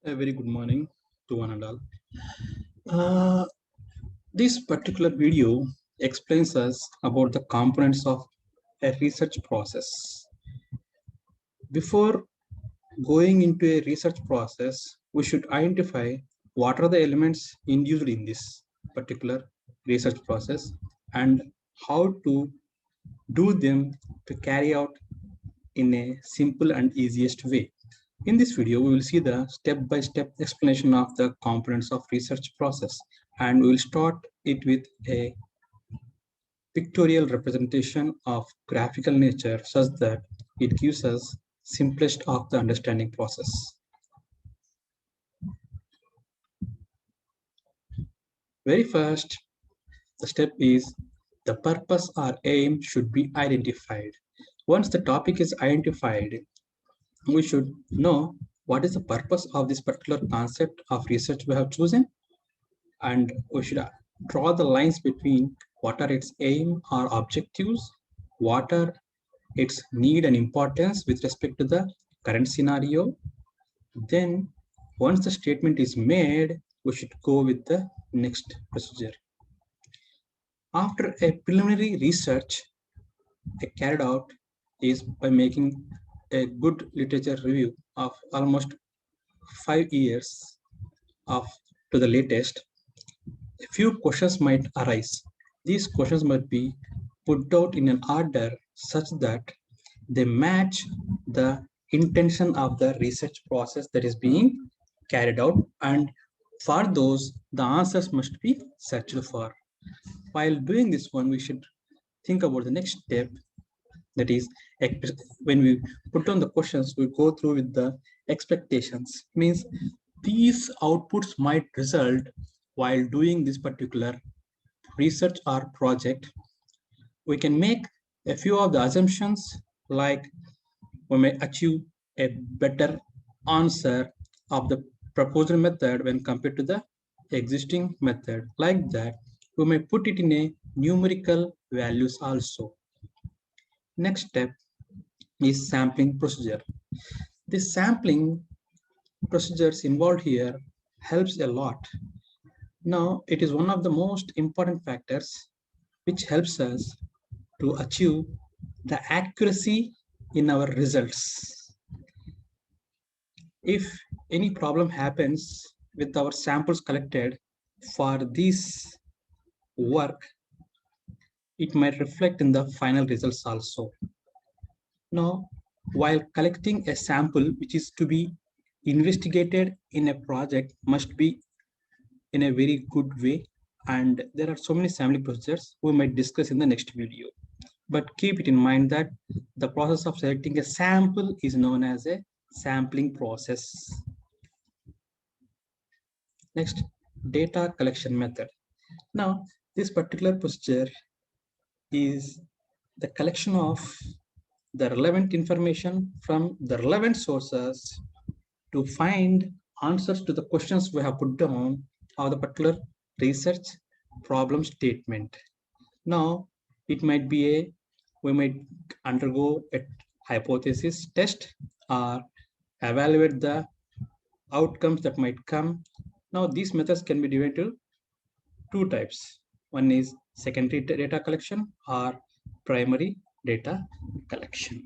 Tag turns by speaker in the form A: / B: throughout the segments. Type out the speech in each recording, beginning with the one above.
A: A very good morning to one and all. Uh, this particular video explains us about the components of a research process. Before going into a research process, we should identify what are the elements induced in this particular research process and how to do them to carry out in a simple and easiest way. In this video, we will see the step-by-step explanation of the components of research process, and we will start it with a pictorial representation of graphical nature such that it gives us simplest of the understanding process. Very first, the step is the purpose or aim should be identified. Once the topic is identified, we should know what is the purpose of this particular concept of research we have chosen, and we should draw the lines between what are its aim or objectives, what are its need and importance with respect to the current scenario. Then once the statement is made, we should go with the next procedure. After a preliminary research carried out is by making a good literature review of almost 5 years of to the latest, a few questions might arise. These questions must be put out in an order such that they match the intention of the research process that is being carried out, and for those, the answers must be searched for. While doing this one, we should think about the next step, that is, when we put on the questions, we go through with the expectations. Means these outputs might result while doing this particular research or project. We can make a few of the assumptions, like we may achieve a better answer of the proposed method when compared to the existing method. Like that, we may put it in a numerical values also. Next step is sampling procedure. This sampling procedures involved here helps a lot. Now, it is one of the most important factors which helps us to achieve the accuracy in our results. If any problem happens with our samples collected for this work, it might reflect in the final results also. Now, while collecting a sample which is to be investigated in a project must be in a very good way, and there are so many sampling procedures we might discuss in the next video. But keep it in mind that the process of selecting a sample is known as a sampling process. Next, data collection method. Now, this particular procedure is the collection of the relevant information from the relevant sources to find answers to the questions we have put down of the particular research problem statement. Now, it might be we might undergo a hypothesis test or evaluate the outcomes that might come. Now, these methods can be divided into two types. One is secondary data collection or primary data collection.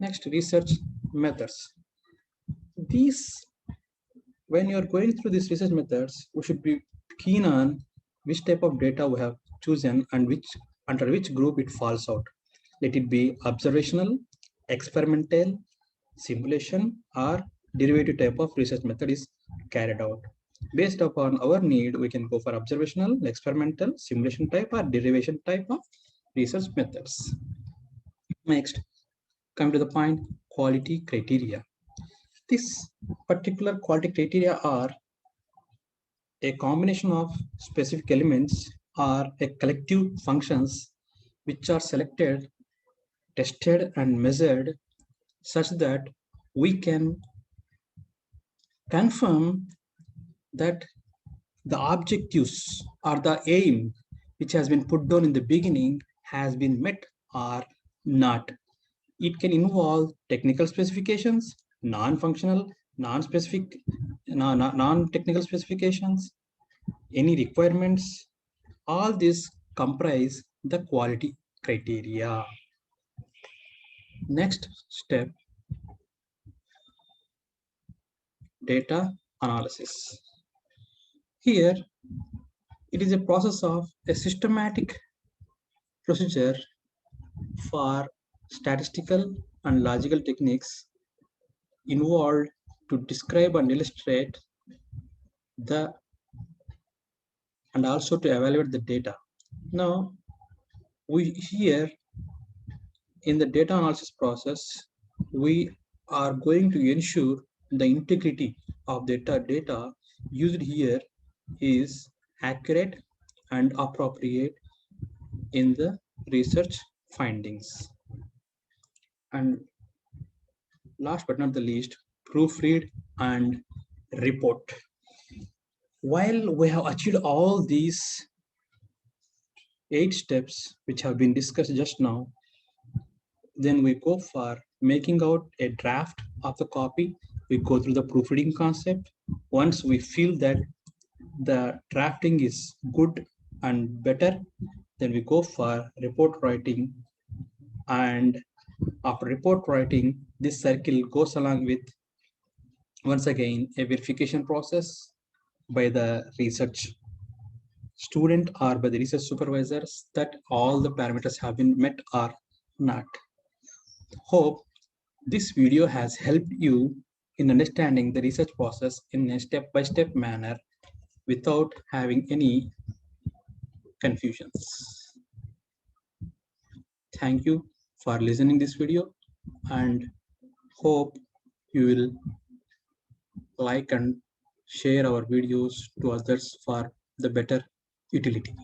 A: Next, research methods. These, when you're going through these research methods, we should be keen on which type of data we have chosen and which under which group it falls out. Let it be observational, experimental, simulation, or derivative type of research method is carried out. Based upon our need, we can go for observational, experimental, simulation type, or derivation type of research methods. Next, come to the point, quality criteria. This particular quality criteria are a combination of specific elements or a collective functions which are selected, tested, and measured such that we can confirm that the objectives or the aim which has been put down in the beginning has been met or not. It can involve technical specifications, non-functional, non-specific, non-technical specifications, any requirements, all these comprise the quality criteria. Next step, data analysis. Here, it is a process of a systematic procedure for statistical and logical techniques involved to describe and illustrate the and also to evaluate the data. Now, we here in the data analysis process, we are going to ensure the integrity of data used here is accurate and appropriate in the research findings. And last but not the least, proofread and report. While we have achieved all these 8 steps which have been discussed just now, then we go for making out a draft of the copy. We go through the proofreading concept. Once we feel that the drafting is good and better, then we go for report writing. And after report writing, this circle goes along with, once again, a verification process by the research student or by the research supervisors that all the parameters have been met or not. Hope this video has helped you in understanding the research process in a step-by-step manner without having any confusions. Thank you for listening this video and hope you will like and share our videos to others for the better utility.